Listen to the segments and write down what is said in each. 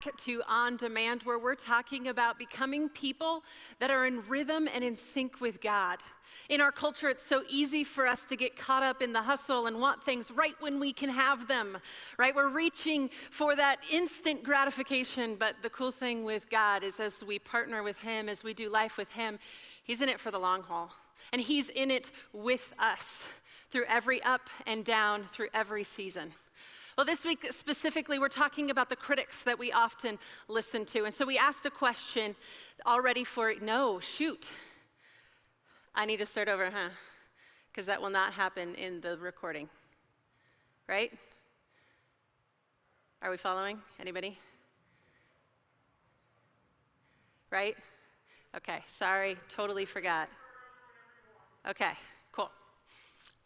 To On Demand, where we're talking about becoming people that are in rhythm and in sync with God. In our culture, it's so easy for us to get caught up in the hustle and want things right when we can have them, right? We're reaching for that instant gratification, but the cool thing with God is as we partner with Him, as we do life with Him, He's in it for the long haul. And He's in it with us through every up and down, through every season. Well, this week specifically, we're talking about the critics that we often listen to. And so we asked a question already for, I need to start over, because that will not happen in the recording, right? Are we following? Anybody? Right? Okay, sorry, totally forgot. Okay, cool.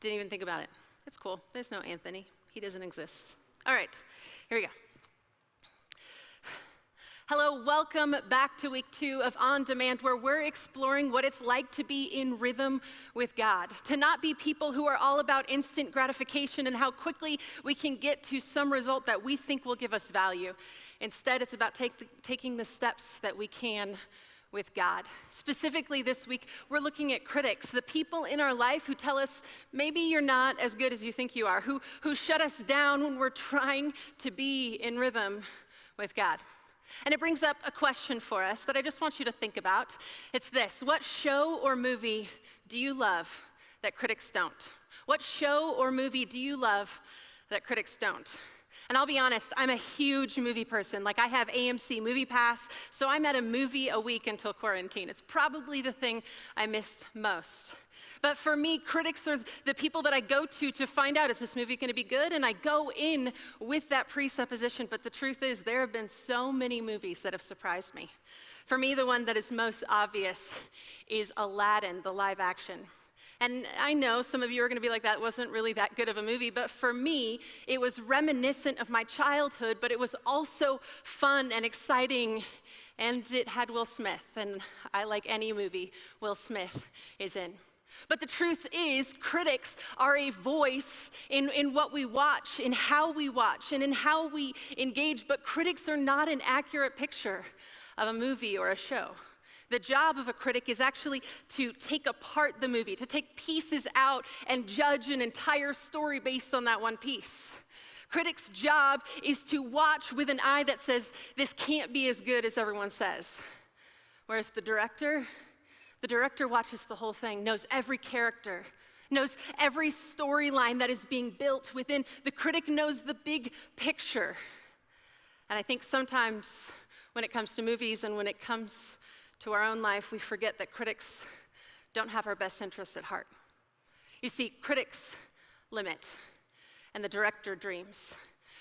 Didn't even think about it. It's cool. There's no Anthony. He doesn't exist. All right, here we go. Hello, welcome back to week 2 of On Demand, where we're exploring what it's like to be in rhythm with God, to not be people who are all about instant gratification and how quickly we can get to some result that we think will give us value. Instead, it's about taking the steps that we can with God. Specifically this week, we're looking at critics, the people in our life who tell us maybe you're not as good as you think you are, who shut us down when we're trying to be in rhythm with God. And it brings up a question for us that I just want you to think about. It's this: what show or movie do you love that critics don't? What show or movie do you love that critics don't? And I'll be honest, I'm a huge movie person. Like, I have AMC Movie Pass, so I'm at a movie a week until quarantine. It's probably the thing I missed most. But for me, critics are the people that I go to find out, is this movie going to be good? And I go in with that presupposition. But the truth is, there have been so many movies that have surprised me. For me, the one that is most obvious is Aladdin, the live action. And I know some of you are going to be like, that wasn't really that good of a movie, but for me, it was reminiscent of my childhood, but it was also fun and exciting, and it had Will Smith, and I like any movie Will Smith is in. But the truth is, critics are a voice in what we watch, in how we watch, and in how we engage, but critics are not an accurate picture of a movie or a show. The job of a critic is actually to take apart the movie, to take pieces out and judge an entire story based on that one piece. Critics' job is to watch with an eye that says, this can't be as good as everyone says. Whereas the director watches the whole thing, knows every character, knows every storyline that is being built within. The critic knows the big picture. And I think sometimes when it comes to movies and when it comes to our own life, we forget that critics don't have our best interests at heart. You see, critics limit, and the director dreams.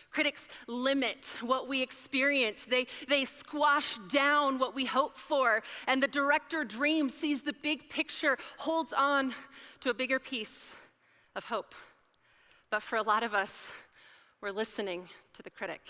Critics limit what we experience. They squash down what we hope for, and the director dreams, sees the big picture, holds on to a bigger piece of hope. But for a lot of us, we're listening to the critic.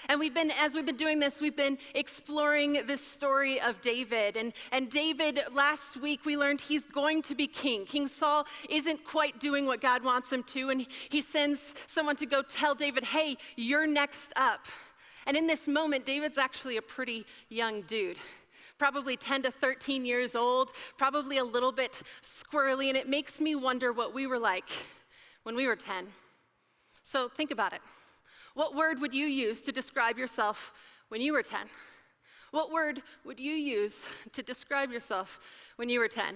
And as we've been doing this, we've been exploring this story of David. And David, last week, we learned he's going to be king. King Saul isn't quite doing what God wants him to, and he sends someone to go tell David, hey, you're next up. And in this moment, David's actually a pretty young dude, probably 10 to 13 years old, probably a little bit squirrely, and it makes me wonder what we were like when we were 10. So think about it. What word would you use to describe yourself when you were 10? What word would you use to describe yourself when you were 10?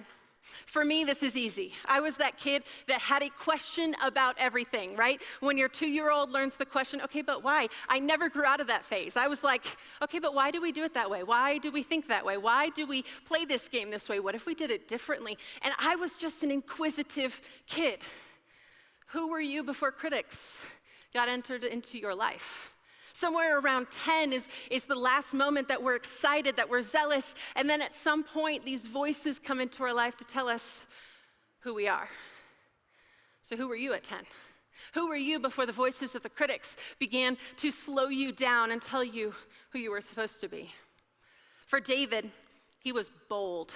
For me, this is easy. I was that kid that had a question about everything, right? When your 2-year-old learns the question, okay, but why? I never grew out of that phase. I was like, okay, but why do we do it that way? Why do we think that way? Why do we play this game this way? What if we did it differently? And I was just an inquisitive kid. Who were you before critics got entered into your life? Somewhere around 10 is the last moment that we're excited, that we're zealous, and then at some point these voices come into our life to tell us who we are. So who were you at 10? Who were you before the voices of the critics began to slow you down and tell you who you were supposed to be? For David, he was bold.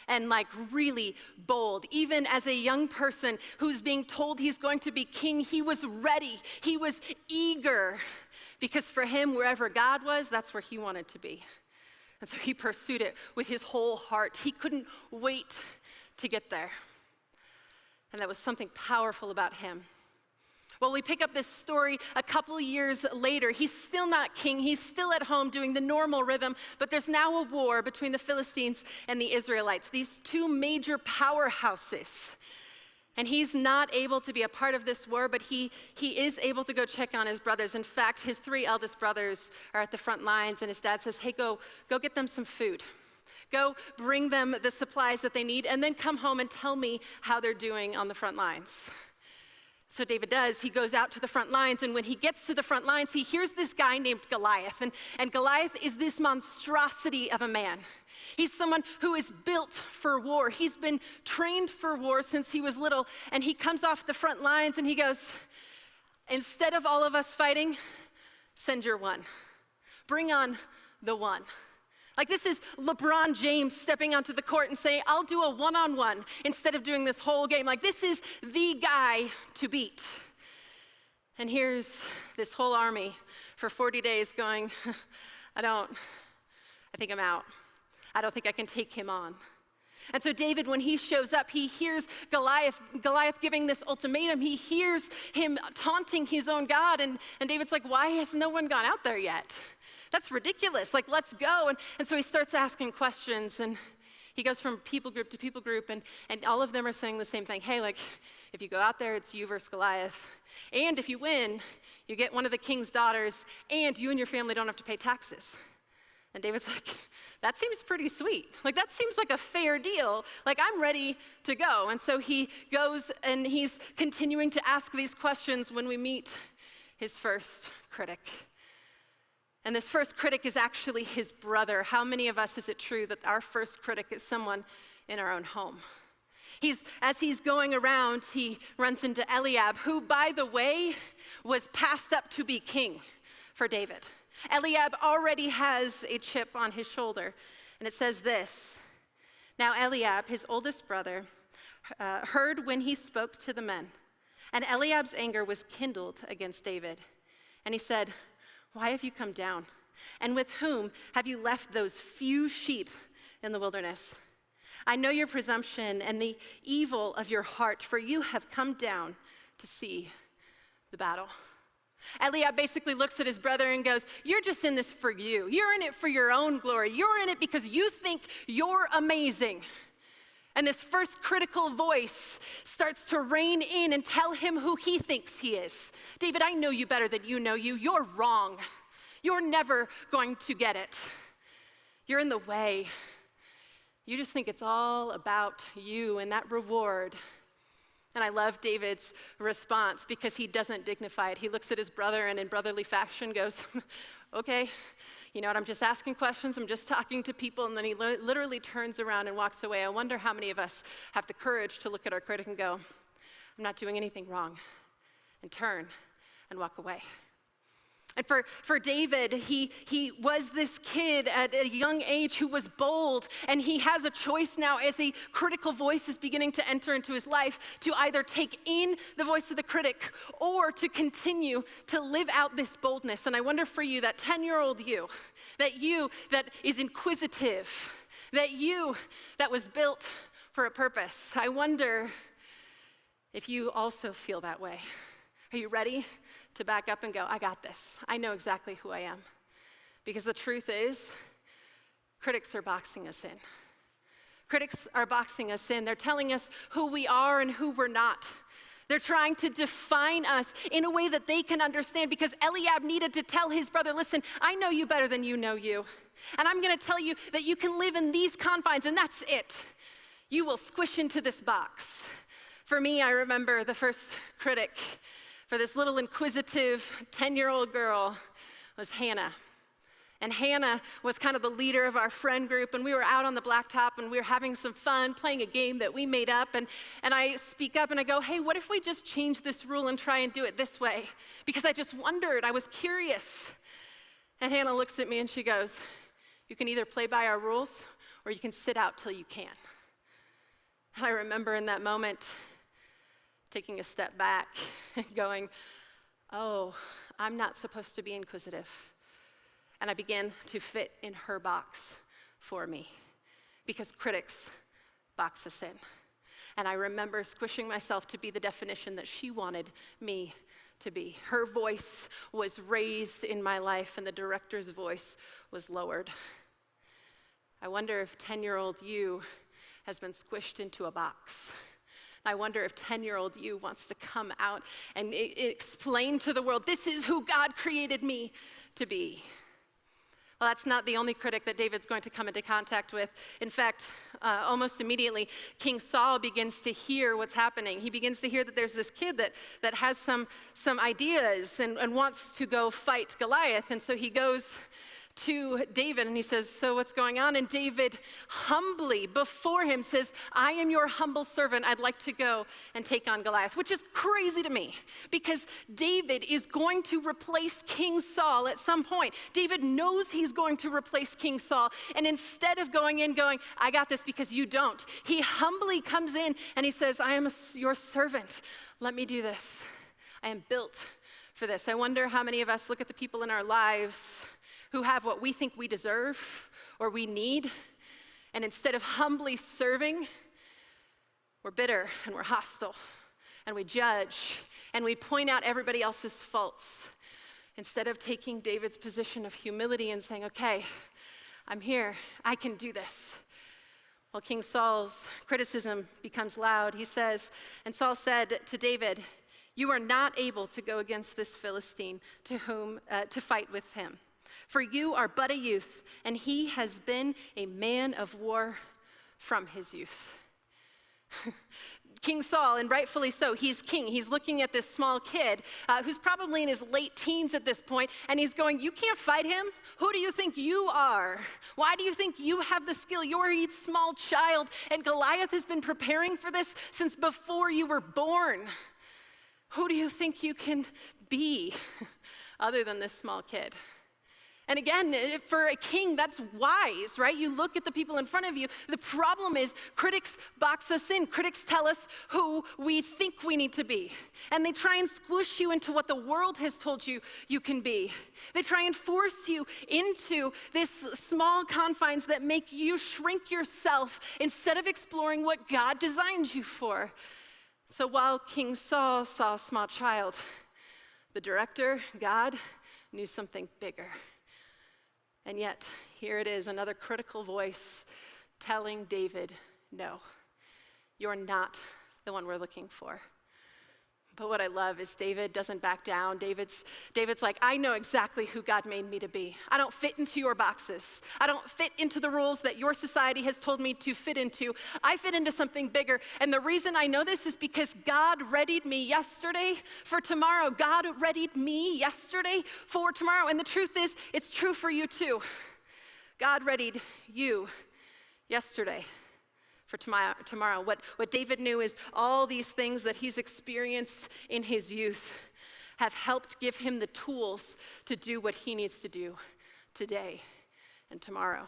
And like really bold. Even as a young person who's being told he's going to be king, he was ready. He was eager because for him, wherever God was, that's where he wanted to be. And so he pursued it with his whole heart. He couldn't wait to get there. And that was something powerful about him. Well, we pick up this story a couple years later. He's still not king. He's still at home doing the normal rhythm, but there's now a war between the Philistines and the Israelites, these two major powerhouses. And he's not able to be a part of this war, but he is able to go check on his brothers. In fact, his 3 eldest brothers are at the front lines, and his dad says, hey, go get them some food. Go bring them the supplies that they need, and then come home and tell me how they're doing on the front lines. So David does. He goes out to the front lines, and when he gets to the front lines, he hears this guy named Goliath. And Goliath is this monstrosity of a man. He's someone who is built for war. He's been trained for war since he was little, and he comes off the front lines, and he goes, instead of all of us fighting, send your one. Bring on the one. Like, this is LeBron James stepping onto the court and saying, I'll do a one-on-one instead of doing this whole game. Like, this is the guy to beat. And here's this whole army for 40 days going, I think I'm out. I don't think I can take him on. And so David, when he shows up, he hears Goliath giving this ultimatum. He hears him taunting his own God. And David's like, why has no one gone out there yet? That's ridiculous. Like, let's go. And so he starts asking questions, and he goes from people group to people group, and all of them are saying the same thing. Hey, like, if you go out there, it's you versus Goliath. And if you win, you get one of the king's daughters, and you and your family don't have to pay taxes. And David's like, that seems pretty sweet. Like, that seems like a fair deal. Like, I'm ready to go. And so he goes, and he's continuing to ask these questions when we meet his first critic. And this first critic is actually his brother. How many of us is it true that our first critic is someone in our own home? As he's going around, he runs into Eliab, who, by the way, was passed up to be king for David. Eliab already has a chip on his shoulder, and it says this: Now Eliab, his oldest brother, heard when he spoke to the men, and Eliab's anger was kindled against David. And he said, why have you come down? And with whom have you left those few sheep in the wilderness? I know your presumption and the evil of your heart, for you have come down to see the battle. Eliab basically looks at his brother and goes, you're just in this for you. You're in it for your own glory. You're in it because you think you're amazing. And this first critical voice starts to rein in and tell him who he thinks he is. David, I know you better than you know you. You're wrong. You're never going to get it. You're in the way. You just think it's all about you and that reward. And I love David's response because he doesn't dignify it. He looks at his brother and in brotherly fashion goes, okay, you know what, I'm just asking questions, I'm just talking to people, and then he literally turns around and walks away. I wonder how many of us have the courage to look at our critic and go, I'm not doing anything wrong, and turn and walk away. And for David, he was this kid at a young age who was bold, and he has a choice now as a critical voice is beginning to enter into his life to either take in the voice of the critic or to continue to live out this boldness. And I wonder for you, that 10-year-old you that is inquisitive, that was built for a purpose, I wonder if you also feel that way. Are you ready to back up and go, I got this. I know exactly who I am. Because the truth is, critics are boxing us in. Critics are boxing us in. They're telling us who we are and who we're not. They're trying to define us in a way that they can understand, because Eliab needed to tell his brother, listen, I know you better than you know you. And I'm going to tell you that you can live in these confines, and that's it. You will squish into this box. For me, I remember the first critic for this little inquisitive 10-year-old girl was Hannah. And Hannah was kind of the leader of our friend group, and we were out on the blacktop, and we were having some fun playing a game that we made up, and I speak up and I go, hey, what if we just change this rule and try and do it this way? Because I just wondered, I was curious. And Hannah looks at me and she goes, you can either play by our rules or you can sit out till you can. And I remember in that moment taking a step back and going, oh, I'm not supposed to be inquisitive. And I began to fit in her box for me, because critics box us in. And I remember squishing myself to be the definition that she wanted me to be. Her voice was raised in my life, and the director's voice was lowered. I wonder if 10-year-old you has been squished into a box. I wonder if 10-year-old you wants to come out and explain to the world, this is who God created me to be. Well, that's not the only critic that David's going to come into contact with. In fact, almost immediately, King Saul begins to hear what's happening. He begins to hear that there's this kid that has some ideas and wants to go fight Goliath. And so he goes to David and he says, so what's going on? And David humbly before him says, I am your humble servant. I'd like to go and take on Goliath, which is crazy to me because David is going to replace King Saul at some point. David knows he's going to replace King Saul. And instead of going in going, I got this because you don't, he humbly comes in and he says, I am your servant. Let me do this. I am built for this. I wonder how many of us look at the people in our lives who have what we think we deserve or we need, and instead of humbly serving, we're bitter and we're hostile, and we judge, and we point out everybody else's faults, instead of taking David's position of humility and saying, okay, I'm here, I can do this. Well, King Saul's criticism becomes loud. He says, and Saul said to David, you are not able to go against this Philistine to fight with him. For you are but a youth, and he has been a man of war from his youth. King Saul, and rightfully so, he's king. He's looking at this small kid who's probably in his late teens at this point, and he's going, you can't fight him? Who do you think you are? Why do you think you have the skill? You're a small child, and Goliath has been preparing for this since before you were born. Who do you think you can be other than this small kid? And again, for a king, that's wise, right? You look at the people in front of you. The problem is critics box us in. Critics tell us who we think we need to be. And they try and squish you into what the world has told you you can be. They try and force you into this small confines that make you shrink yourself instead of exploring what God designed you for. So while King Saul saw a small child, the director, God, knew something bigger. And yet, here it is, another critical voice telling David, no, you're not the one we're looking for. But what I love is David doesn't back down. David's like, I know exactly who God made me to be. I don't fit into your boxes. I don't fit into the rules that your society has told me to fit into. I fit into something bigger. And the reason I know this is because God readied me yesterday for tomorrow. God readied me yesterday for tomorrow. And the truth is, it's true for you too. God readied you yesterday for tomorrow. What David knew is all these things that he's experienced in his youth have helped give him the tools to do what he needs to do today and tomorrow.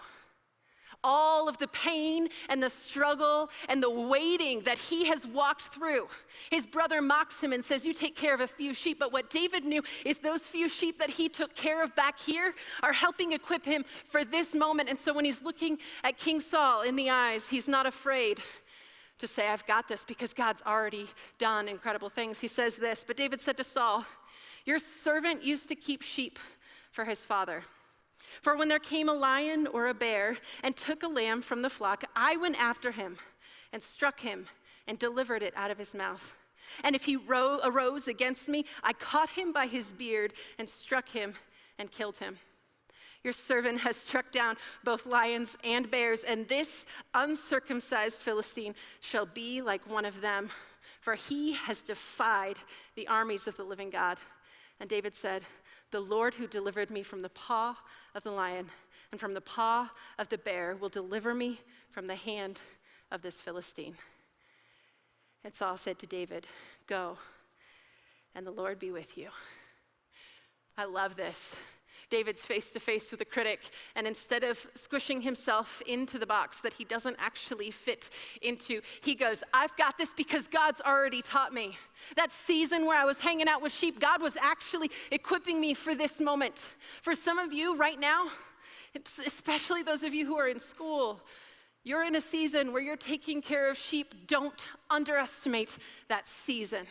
All of the pain and the struggle and the waiting that he has walked through. His brother mocks him and says, you take care of a few sheep. But what David knew is those few sheep that he took care of back here are helping equip him for this moment. And so when he's looking at King Saul in the eyes, he's not afraid to say, I've got this, because God's already done incredible things. He says this, but David said to Saul, your servant used to keep sheep for his father. For when there came a lion or a bear and took a lamb from the flock, I went after him and struck him and delivered it out of his mouth. And if he arose against me, I caught him by his beard and struck him and killed him. Your servant has struck down both lions and bears, and this uncircumcised Philistine shall be like one of them, for he has defied the armies of the living God. And David said, the Lord who delivered me from the paw of the lion and from the paw of the bear will deliver me from the hand of this Philistine. And Saul said to David, go, and the Lord be with you. I love this. David's face to face with a critic, and instead of squishing himself into the box that he doesn't actually fit into, he goes, I've got this because God's already taught me. That season where I was hanging out with sheep, God was actually equipping me for this moment. For some of you right now, especially those of you who are in school, you're in a season where you're taking care of sheep. Don't underestimate that season.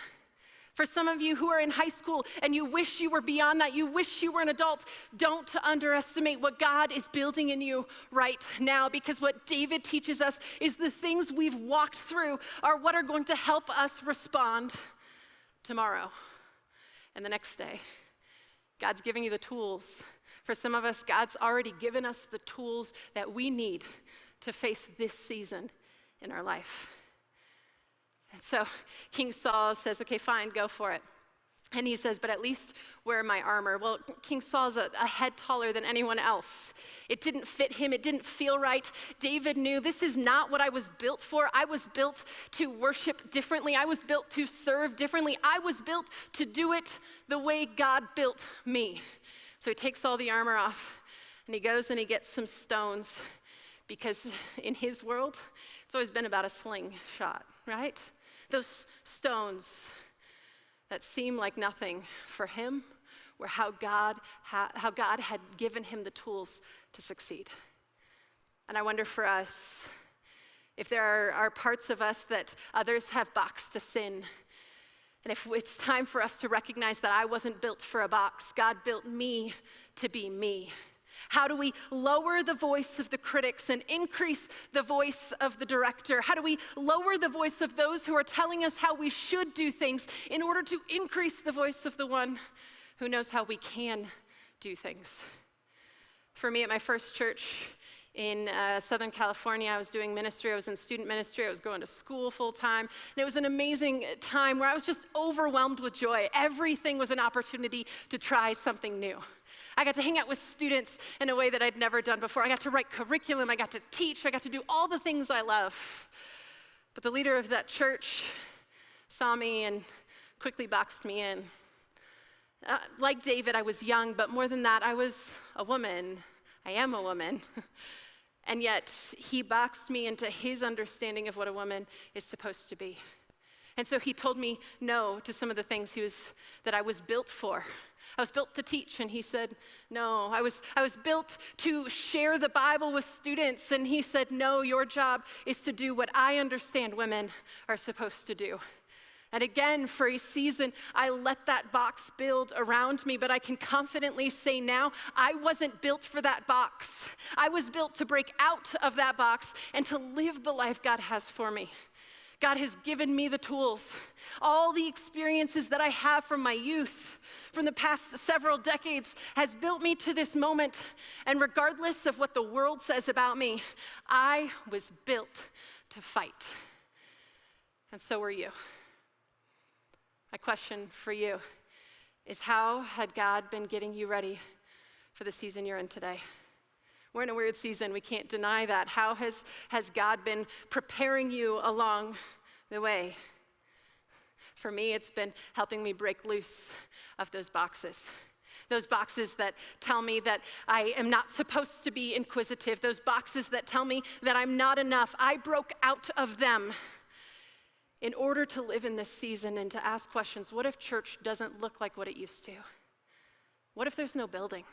For some of you who are in high school and you wish you were beyond that, you wish you were an adult, don't underestimate what God is building in you right now, because what David teaches us is the things we've walked through are what are going to help us respond tomorrow and the next day. God's giving you the tools. For some of us, God's already given us the tools that we need to face this season in our life. And so King Saul says, okay, fine, go for it. And he says, but at least wear my armor. Well, King Saul's a head taller than anyone else. It didn't fit him. It didn't feel right. David knew this is not what I was built for. I was built to worship differently. I was built to serve differently. I was built to do it the way God built me. So he takes all the armor off and he goes and he gets some stones, because in his world, it's always been about a slingshot, right? Those stones that seem like nothing for him were how God had given him the tools to succeed. And I wonder for us, if there are parts of us that others have boxed us in, and if it's time for us to recognize that I wasn't built for a box, God built me to be me. How do we lower the voice of the critics and increase the voice of the director? How do we lower the voice of those who are telling us how we should do things in order to increase the voice of the one who knows how we can do things? For me, at my first church in Southern California, I was doing ministry. I was in student ministry. I was going to school full time. And it was an amazing time where I was just overwhelmed with joy. Everything was an opportunity to try something new. I got to hang out with students in a way that I'd never done before. I got to write curriculum. I got to teach. I got to do all the things I love. But the leader of that church saw me and quickly boxed me in. Like David, I was young, but more than that, I was a woman. I am a woman. And yet, he boxed me into his understanding of what a woman is supposed to be. And so he told me no to some of the things that I was built for. I was built to teach, and he said, no. I was built to share the Bible with students, and he said, no, your job is to do what I understand women are supposed to do. And again, for a season, I let that box build around me, but I can confidently say now, I wasn't built for that box. I was built to break out of that box and to live the life God has for me. God has given me the tools. All the experiences that I have from my youth, from the past several decades, has built me to this moment. And regardless of what the world says about me, I was built to fight. And so were you. My question for you is, how had God been getting you ready for the season you're in today? We're in a weird season. We can't deny that. How has God been preparing you along the way? For me, it's been helping me break loose of those boxes. Those boxes that tell me that I am not supposed to be inquisitive. Those boxes that tell me that I'm not enough. I broke out of them in order to live in this season and to ask questions. What if church doesn't look like what it used to? What if there's no building?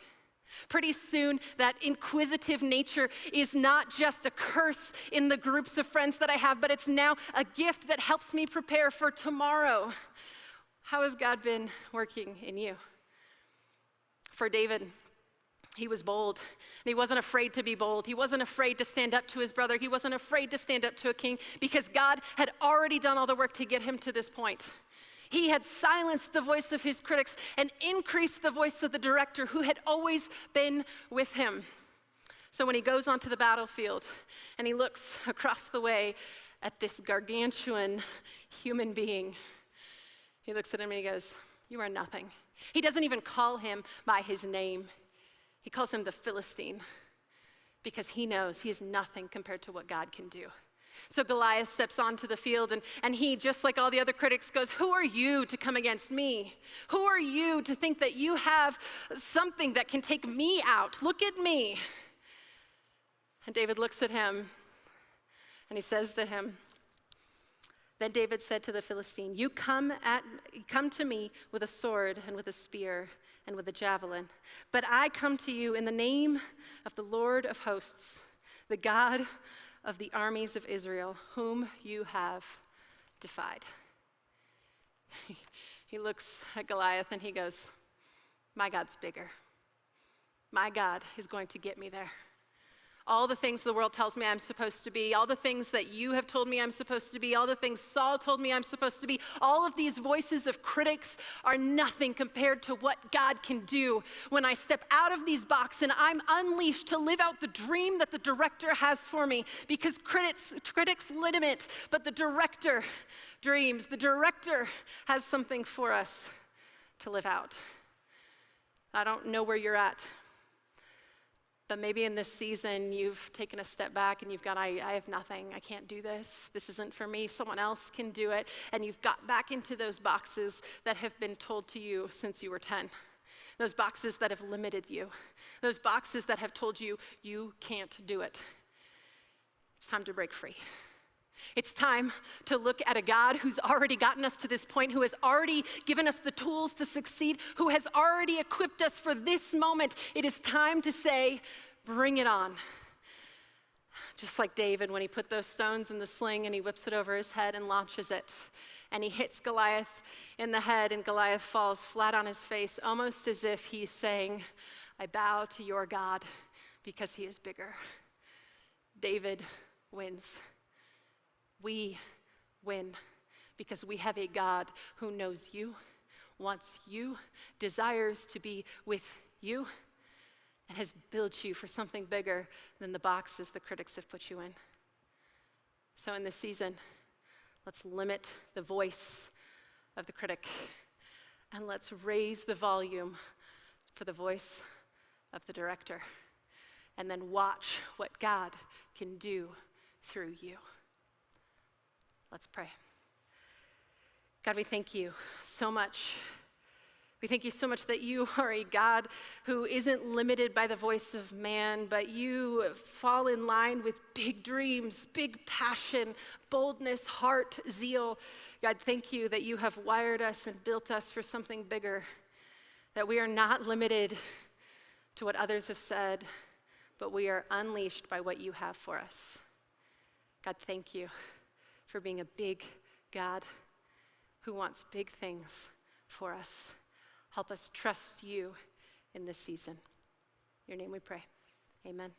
Pretty soon, that inquisitive nature is not just a curse in the groups of friends that I have, but it's now a gift that helps me prepare for tomorrow. How has God been working in you? For David, he was bold. And he wasn't afraid to be bold. He wasn't afraid to stand up to his brother. He wasn't afraid to stand up to a king, because God had already done all the work to get him to this point. He had silenced the voice of his critics and increased the voice of the director who had always been with him. So when he goes onto the battlefield and he looks across the way at this gargantuan human being, he looks at him and he goes, "You are nothing." He doesn't even call him by his name. He calls him the Philistine, because he knows he is nothing compared to what God can do. So Goliath steps onto the field, and he, just like all the other critics, goes, "Who are you to come against me? Who are you to think that you have something that can take me out? Look at me." And David looks at him, and he says to him, then David said to the Philistine, "You come to me with a sword and with a spear and with a javelin, but I come to you in the name of the Lord of hosts, the God of the armies of Israel, whom you have defied." He looks at Goliath and he goes, "My God's bigger. My God is going to get me there. All the things the world tells me I'm supposed to be, all the things that you have told me I'm supposed to be, all the things Saul told me I'm supposed to be, all of these voices of critics are nothing compared to what God can do when I step out of these boxes and I'm unleashed to live out the dream that the director has for me. Because critics limit, but the director dreams. The director has something for us to live out. I don't know where you're at. But maybe in this season, you've taken a step back and you've gone, I have nothing. I can't do this. This isn't for me. Someone else can do it. And you've got back into those boxes that have been told to you since you were 10. Those boxes that have limited you. Those boxes that have told you, you can't do it. It's time to break free. It's time to look at a God who's already gotten us to this point, who has already given us the tools to succeed, who has already equipped us for this moment. It is time to say, bring it on. Just like David when he put those stones in the sling and he whips it over his head and launches it. And he hits Goliath in the head and Goliath falls flat on his face, almost as if he's saying, "I bow to your God because he is bigger." David wins. We win because we have a God who knows you, wants you, desires to be with you, and has built you for something bigger than the boxes the critics have put you in. So in this season, let's limit the voice of the critic and let's raise the volume for the voice of the director, and then watch what God can do through you. Let's pray. God, we thank you so much. We thank you so much that you are a God who isn't limited by the voice of man, but you fall in line with big dreams, big passion, boldness, heart, zeal. God, thank you that you have wired us and built us for something bigger, that we are not limited to what others have said, but we are unleashed by what you have for us. God, thank you for being a big God who wants big things for us. Help us trust you in this season. In your name we pray. Amen.